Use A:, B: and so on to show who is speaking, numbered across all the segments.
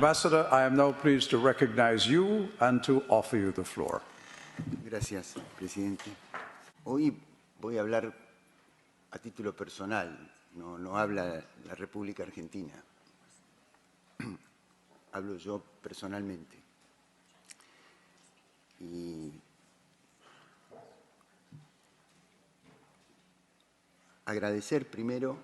A: Ambassador, I am now pleased to recognize you and to offer you the floor.
B: Gracias, presidente. Hoy voy a hablar a título personal, no habla la República Argentina. Hablo yo personalmente. Y agradecer primero,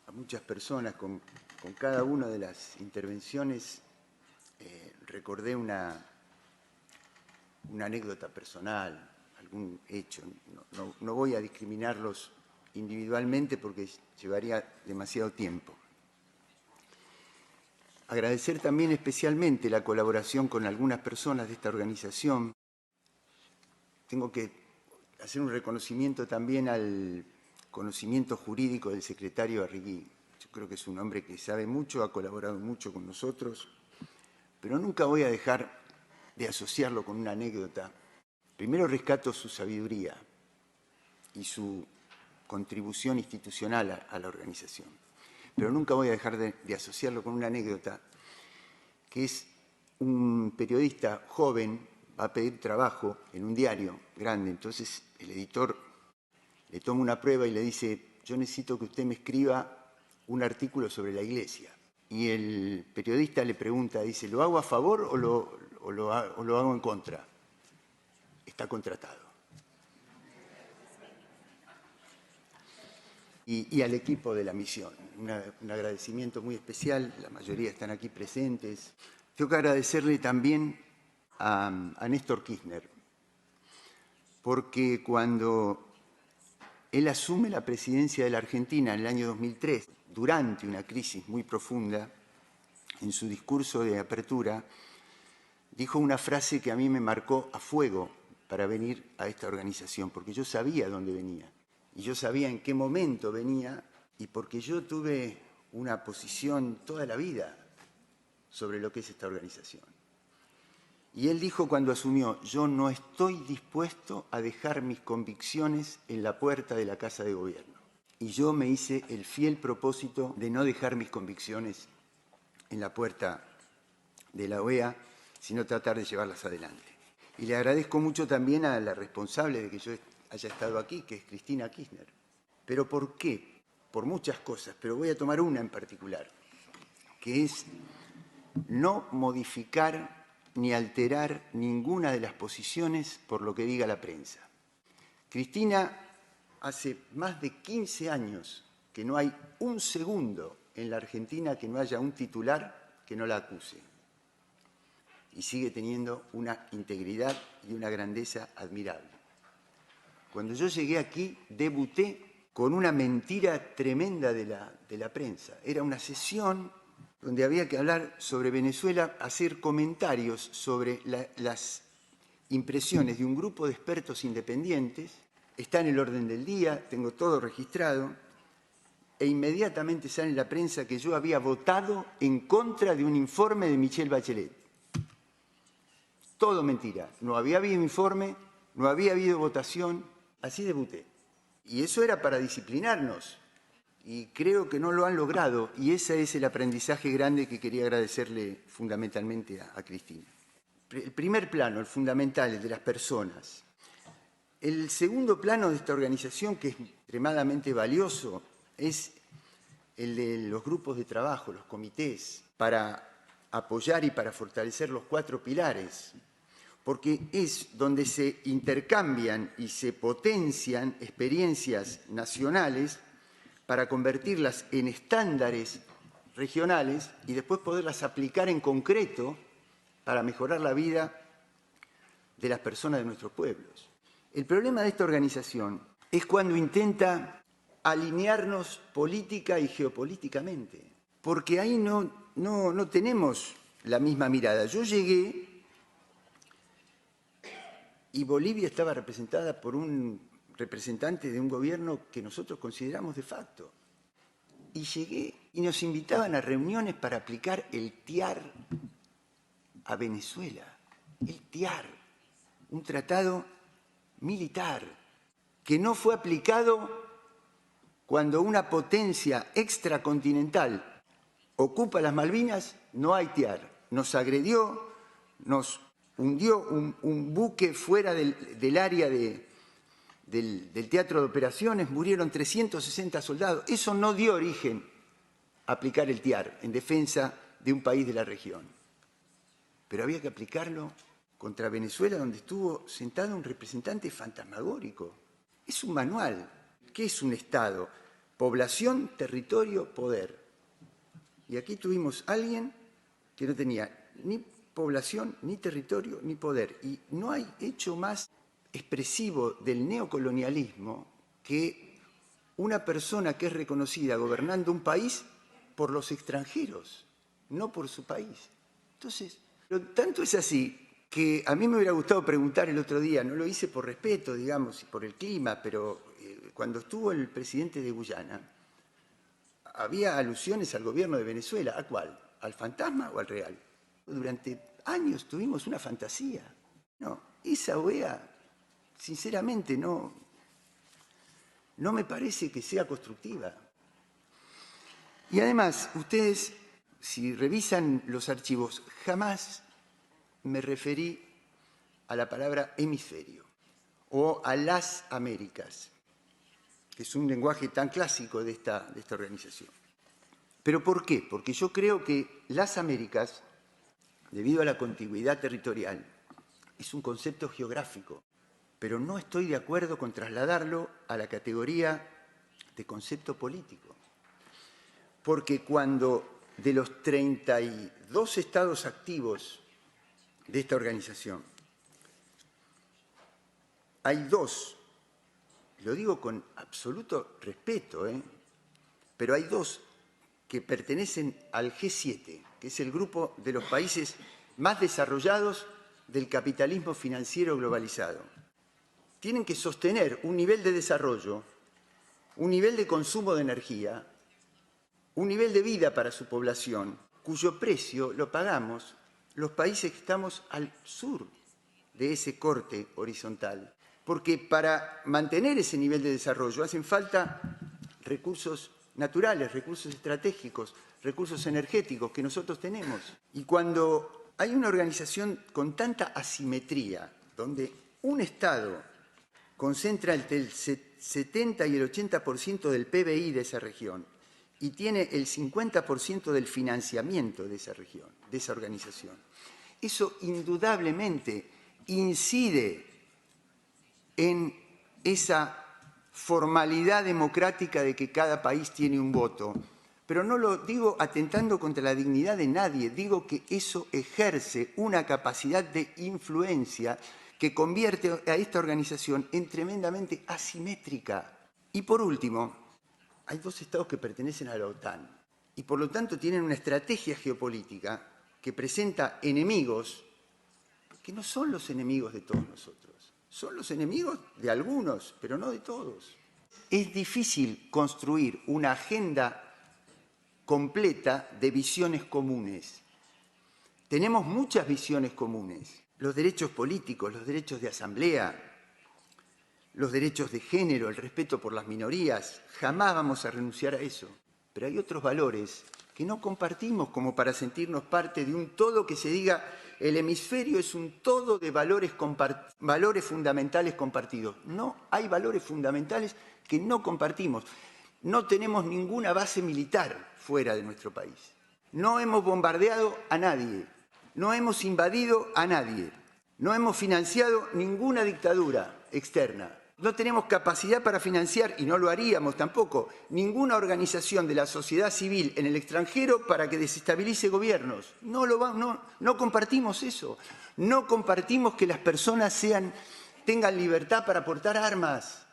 B: a muchas personas con cada una de las intervenciones. Recordé una anécdota personal, algún hecho. No voy a discriminarlos individualmente porque llevaría demasiado tiempo. Agradecer también especialmente la colaboración con algunas personas de esta organización. Tengo que hacer un reconocimiento también al conocimiento jurídico del secretario Arrigui. Yo creo que es un hombre que sabe mucho, ha colaborado mucho con nosotros, pero nunca voy a dejar de asociarlo con una anécdota. Primero rescato su sabiduría y su contribución institucional a la organización, pero nunca voy a dejar de asociarlo con una anécdota que es un periodista joven, va a pedir trabajo en un diario grande, entonces el editor le toma una prueba y le dice: yo necesito que usted me escriba un artículo sobre la Iglesia. Y el periodista le pregunta, dice: ¿lo hago a favor o lo hago en contra? Está contratado. Y al equipo de la misión, un agradecimiento muy especial, la mayoría están aquí presentes. Tengo que agradecerle también a Néstor Kirchner, porque cuando él asume la presidencia de la Argentina en el año 2003, durante una crisis muy profunda, en su discurso de apertura, dijo una frase que a mí me marcó a fuego para venir a esta organización, porque yo sabía dónde venía, y yo sabía en qué momento venía, y porque yo tuve una posición toda la vida sobre lo que es esta organización. Y él dijo cuando asumió: yo no estoy dispuesto a dejar mis convicciones en la puerta de la Casa de Gobierno. Y yo me hice el fiel propósito de no dejar mis convicciones en la puerta de la OEA, sino tratar de llevarlas adelante. Y le agradezco mucho también a la responsable de que yo haya estado aquí, que es Cristina Kirchner. ¿Pero por qué? Por muchas cosas, pero voy a tomar una en particular, que es no modificar ni alterar ninguna de las posiciones por lo que diga la prensa. Cristina, hace más de 15 años que no hay un segundo en la Argentina que no haya un titular que no la acuse. Y sigue teniendo una integridad y una grandeza admirable. Cuando yo llegué aquí, debuté con una mentira tremenda de la prensa. Era una sesión donde había que hablar sobre Venezuela, hacer comentarios sobre las impresiones de un grupo de expertos independientes. Está en el orden del día, tengo todo registrado, e inmediatamente sale en la prensa que yo había votado en contra de un informe de Michelle Bachelet. Todo mentira. No había habido informe, no había habido votación. Así debuté. Y eso era para disciplinarnos. Y creo que no lo han logrado. Y ese es el aprendizaje grande que quería agradecerle fundamentalmente a Cristina. El primer plano, el fundamental, el de las personas. El segundo plano de esta organización, que es extremadamente valioso, es el de los grupos de trabajo, los comités, para apoyar y para fortalecer los 4 pilares, porque es donde se intercambian y se potencian experiencias nacionales para convertirlas en estándares regionales y después poderlas aplicar en concreto para mejorar la vida de las personas de nuestros pueblos. El problema de esta organización es cuando intenta alinearnos política y geopolíticamente, porque ahí no tenemos la misma mirada. Yo llegué y Bolivia estaba representada por un representante de un gobierno que nosotros consideramos de facto. Y llegué y nos invitaban a reuniones para aplicar el TIAR a Venezuela. El TIAR, un tratado militar que no fue aplicado cuando una potencia extracontinental ocupa las Malvinas, no hay TIAR. Nos agredió, nos hundió un buque fuera del área del teatro de operaciones, murieron 360 soldados. Eso no dio origen a aplicar el TIAR en defensa de un país de la región. Pero había que aplicarlo contra Venezuela, donde estuvo sentado un representante fantasmagórico. Es un manual. ¿Qué es un Estado? Población, territorio, poder. Y aquí tuvimos a alguien que no tenía ni población, ni territorio, ni poder. Y no hay hecho más expresivo del neocolonialismo que una persona que es reconocida gobernando un país por los extranjeros, no por su país. Entonces, tanto es así que a mí me hubiera gustado preguntar el otro día, no lo hice por respeto, digamos, y por el clima, pero cuando estuvo el presidente de Guyana, había alusiones al gobierno de Venezuela. ¿A cuál? ¿Al fantasma o al real? Durante años tuvimos una fantasía. No, esa OEA, sinceramente, no me parece que sea constructiva. Y además, ustedes, si revisan los archivos, jamás me referí a la palabra hemisferio o a las Américas, que es un lenguaje tan clásico de esta organización. ¿Pero por qué? Porque yo creo que las Américas, debido a la contigüidad territorial, es un concepto geográfico, pero no estoy de acuerdo con trasladarlo a la categoría de concepto político. Porque cuando de los 32 estados activos de esta organización, hay 2, lo digo con absoluto respeto, pero hay 2 que pertenecen al G7, que es el grupo de los países más desarrollados del capitalismo financiero globalizado. Tienen que sostener un nivel de desarrollo, un nivel de consumo de energía, un nivel de vida para su población, cuyo precio lo pagamos los países que estamos al sur de ese corte horizontal. Porque para mantener ese nivel de desarrollo hacen falta recursos naturales, recursos estratégicos, recursos energéticos que nosotros tenemos. Y cuando hay una organización con tanta asimetría, donde un Estado concentra entre el 70 y el 80% del PBI de esa región y tiene el 50% del financiamiento de esa región, de esa organización, eso indudablemente incide en esa formalidad democrática de que cada país tiene un voto. Pero no lo digo atentando contra la dignidad de nadie, digo que eso ejerce una capacidad de influencia que convierte a esta organización en tremendamente asimétrica. Y por último, hay 2 estados que pertenecen a la OTAN y por lo tanto tienen una estrategia geopolítica que presenta enemigos que no son los enemigos de todos nosotros. Son los enemigos de algunos, pero no de todos. Es difícil construir una agenda completa de visiones comunes. Tenemos muchas visiones comunes. Los derechos políticos, los derechos de asamblea, los derechos de género, el respeto por las minorías. Jamás vamos a renunciar a eso. Pero hay otros valores que no compartimos como para sentirnos parte de un todo que se diga el hemisferio es un todo de valores fundamentales compartidos. No, hay valores fundamentales que no compartimos. No tenemos ninguna base militar fuera de nuestro país. No hemos bombardeado a nadie. No hemos invadido a nadie. No hemos financiado ninguna dictadura externa. No tenemos capacidad para financiar, y no lo haríamos tampoco, ninguna organización de la sociedad civil en el extranjero para que desestabilice gobiernos. No compartimos eso. No compartimos que las personas tengan libertad para portar armas,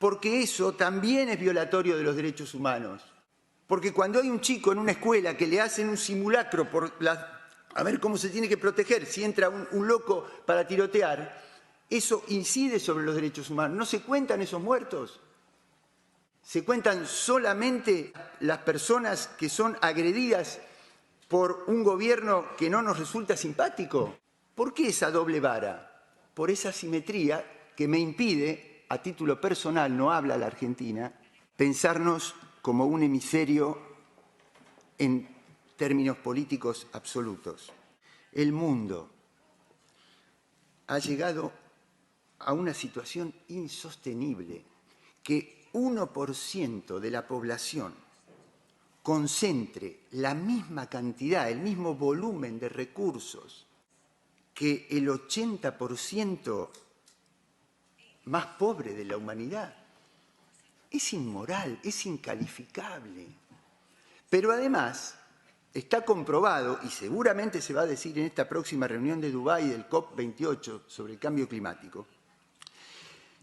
B: porque eso también es violatorio de los derechos humanos. Porque cuando hay un chico en una escuela que le hacen un simulacro a ver cómo se tiene que proteger si entra un loco para tirotear, eso incide sobre los derechos humanos. ¿No se cuentan esos muertos? Se cuentan solamente las personas que son agredidas por un gobierno que no nos resulta simpático. ¿Por qué esa doble vara? Por esa asimetría que me impide, a título personal, no habla la Argentina, pensarnos como un hemisferio en términos políticos absolutos. El mundo ha llegado a una situación insostenible, que 1% de la población concentre la misma cantidad, el mismo volumen de recursos que el 80% más pobre de la humanidad. Es inmoral, es incalificable. Pero además está comprobado, y seguramente se va a decir en esta próxima reunión de Dubái del COP28 sobre el cambio climático,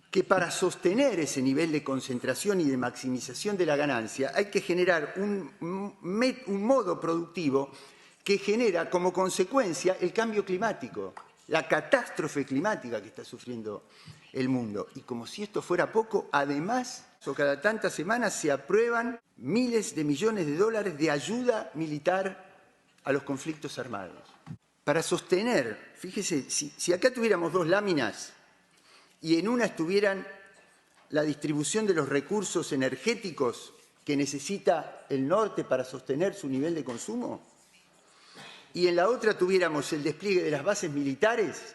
B: que para sostener ese nivel de concentración y de maximización de la ganancia hay que generar un modo productivo que genera como consecuencia el cambio climático, la catástrofe climática que está sufriendo el mundo. Y como si esto fuera poco, además, cada tantas semanas se aprueban miles de millones de dólares de ayuda militar a los conflictos armados. Para sostener, fíjese, si acá tuviéramos dos láminas y en una estuvieran la distribución de los recursos energéticos que necesita el norte para sostener su nivel de consumo, y en la otra tuviéramos el despliegue de las bases militares,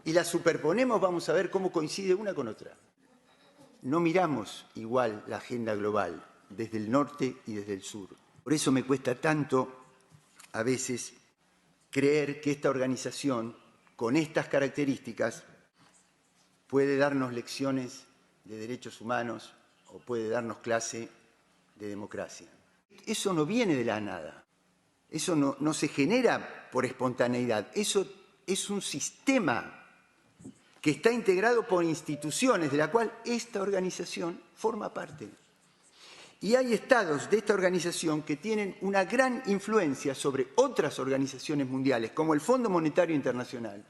B: y las superponemos, vamos a ver cómo coincide una con otra. No miramos igual la agenda global desde el norte y desde el sur. Por eso me cuesta tanto, a veces, creer que esta organización, con estas características, puede darnos lecciones de derechos humanos o puede darnos clase de democracia. Eso no viene de la nada, eso no se genera por espontaneidad, eso es un sistema que está integrado por instituciones de la cual esta organización forma parte. Y hay estados de esta organización que tienen una gran influencia sobre otras organizaciones mundiales, como el Fondo Monetario Internacional,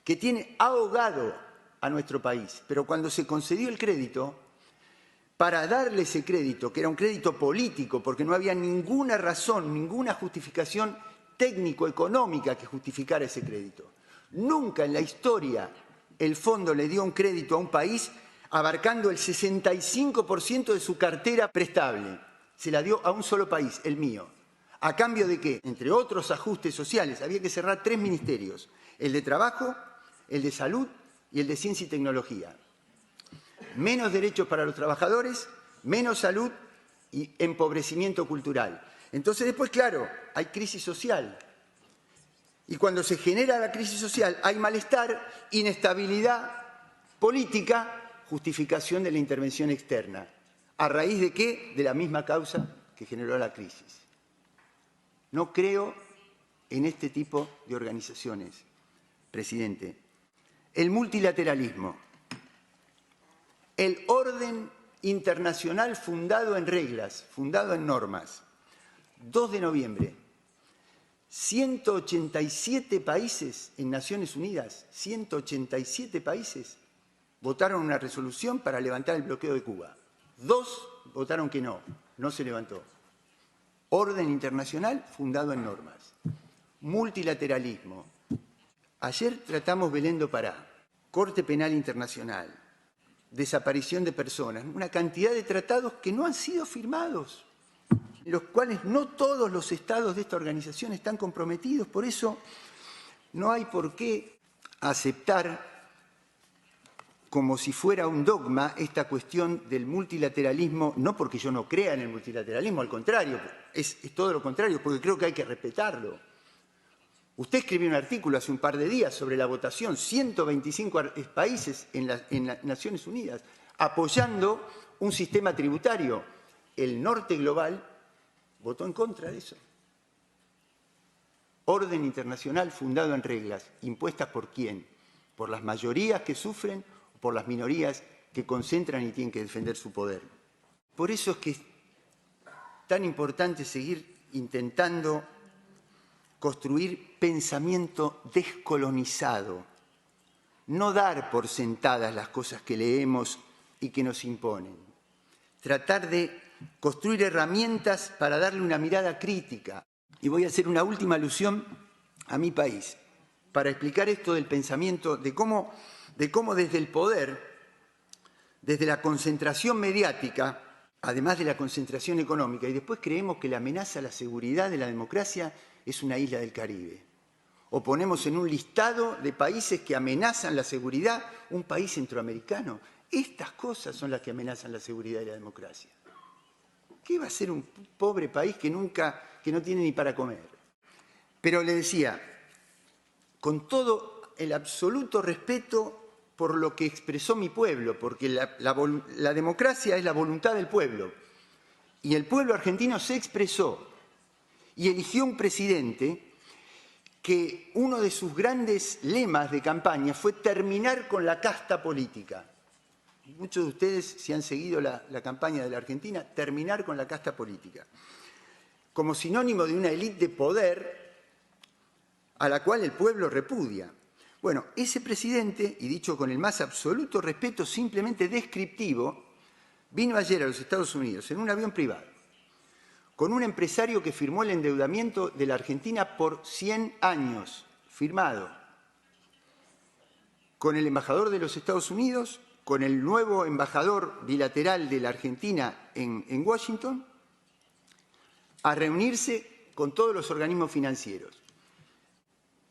B: que tiene ahogado a nuestro país. Pero cuando se concedió el crédito, para darle ese crédito, que era un crédito político, porque no había ninguna razón, ninguna justificación técnico-económica que justificara ese crédito. Nunca en la historia el fondo le dio un crédito a un país abarcando el 65% de su cartera prestable. Se la dio a un solo país, el mío. ¿A cambio de qué? Entre otros ajustes sociales, había que cerrar 3 ministerios: el de Trabajo, el de Salud y el de Ciencia y Tecnología. Menos derechos para los trabajadores, menos salud y empobrecimiento cultural. Entonces después, claro, hay crisis social. Y cuando se genera la crisis social hay malestar, inestabilidad política, justificación de la intervención externa. ¿A raíz de qué? De la misma causa que generó la crisis. No creo en este tipo de organizaciones, presidente. El multilateralismo, el orden internacional fundado en reglas, fundado en normas. 2 de noviembre, 187 países en Naciones Unidas, 187 países votaron una resolución para levantar el bloqueo de Cuba. 2 votaron que no, no se levantó. Orden internacional fundado en normas. Multilateralismo. Ayer tratamos Belén do Pará, Corte Penal Internacional, desaparición de personas, una cantidad de tratados que no han sido firmados, en los cuales no todos los estados de esta organización están comprometidos. Por eso no hay por qué aceptar como si fuera un dogma esta cuestión del multilateralismo, no porque yo no crea en el multilateralismo, al contrario, es todo lo contrario, porque creo que hay que respetarlo. Usted escribió un artículo hace un par de días sobre la votación, 125 países en las Naciones Unidas, apoyando un sistema tributario. El norte global votó en contra de eso. Orden internacional fundado en reglas, impuestas por quién, por las mayorías que sufren o por las minorías que concentran y tienen que defender su poder. Por eso es que es tan importante seguir intentando construir pensamiento descolonizado, no dar por sentadas las cosas que leemos y que nos imponen, tratar de construir herramientas para darle una mirada crítica. Y voy a hacer una última alusión a mi país, para explicar esto del pensamiento, de cómo desde el poder, desde la concentración mediática, además de la concentración económica, y después creemos que la amenaza a la seguridad de la democracia es una isla del Caribe. O ponemos en un listado de países que amenazan la seguridad un país centroamericano. Estas cosas son las que amenazan la seguridad de la democracia. ¿Qué va a ser un pobre país que no tiene ni para comer? Pero le decía, con todo el absoluto respeto por lo que expresó mi pueblo, porque la democracia es la voluntad del pueblo, y el pueblo argentino se expresó y eligió un presidente que uno de sus grandes lemas de campaña fue terminar con la casta política. Muchos de ustedes, si han seguido la campaña de la Argentina, terminar con la casta política, como sinónimo de una élite de poder a la cual el pueblo repudia. Bueno, ese presidente, y dicho con el más absoluto respeto, simplemente descriptivo, vino ayer a los Estados Unidos en un avión privado, con un empresario que firmó el endeudamiento de la Argentina por 100 años, firmado, con el embajador de los Estados Unidos, con el nuevo embajador bilateral de la Argentina en Washington, a reunirse con todos los organismos financieros.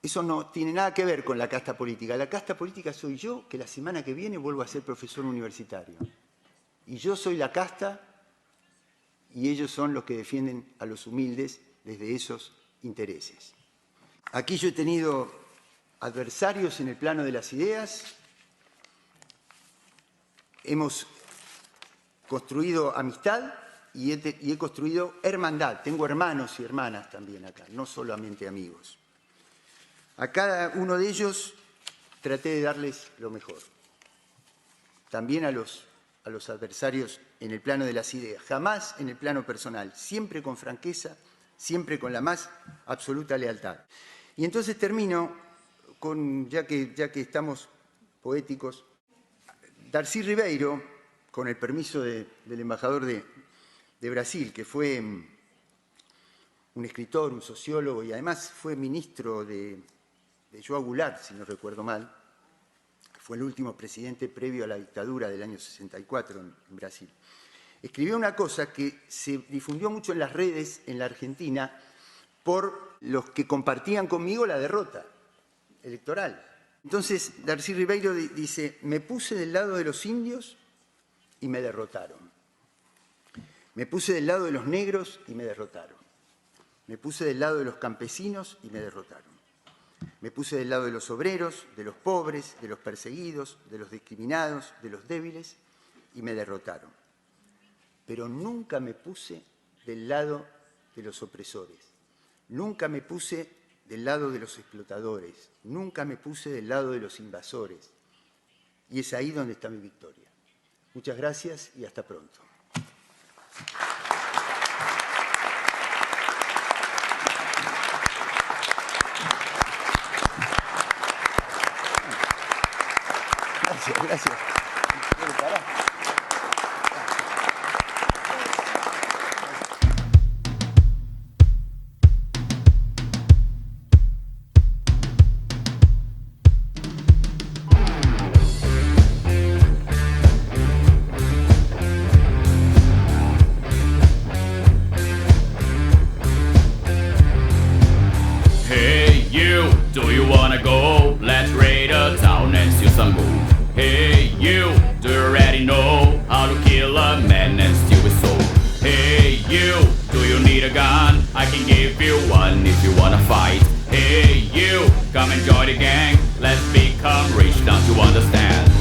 B: Eso no tiene nada que ver con la casta política. La casta política soy yo, que la semana que viene vuelvo a ser profesor universitario. Y yo soy la casta y ellos son los que defienden a los humildes desde esos intereses. Aquí yo he tenido adversarios en el plano de las ideas. Hemos construido amistad y he construido hermandad. Tengo hermanos y hermanas también acá, no solamente amigos. A cada uno de ellos traté de darles lo mejor. También a los adversarios en el plano de las ideas, jamás en el plano personal, siempre con franqueza, siempre con la más absoluta lealtad. Y entonces termino con, ya que estamos poéticos, Darcy Ribeiro, con el permiso del embajador de Brasil, que fue un escritor, un sociólogo y además fue ministro de João Goulart, si no recuerdo mal. Fue el último presidente previo a la dictadura del año 64 en Brasil. Escribió una cosa que se difundió mucho en las redes en la Argentina por los que compartían conmigo la derrota electoral. Entonces, Darcy Ribeiro dice, me puse del lado de los indios y me derrotaron. Me puse del lado de los negros y me derrotaron. Me puse del lado de los campesinos y me derrotaron. Me puse del lado de los obreros, de los pobres, de los perseguidos, de los discriminados, de los débiles y me derrotaron. Pero nunca me puse del lado de los opresores. Nunca me puse del lado de los explotadores. Nunca me puse del lado de los invasores. Y es ahí donde está mi victoria. Muchas gracias y hasta pronto. Gracias.
C: Hey you, do you wanna go? Let's raid a town and steal some gold. Hey you, do you already know how to kill a man and steal his soul? Hey you, do you need a gun? I can give you one if you wanna fight. Hey you, come and join the gang. Let's become rich, don't you understand?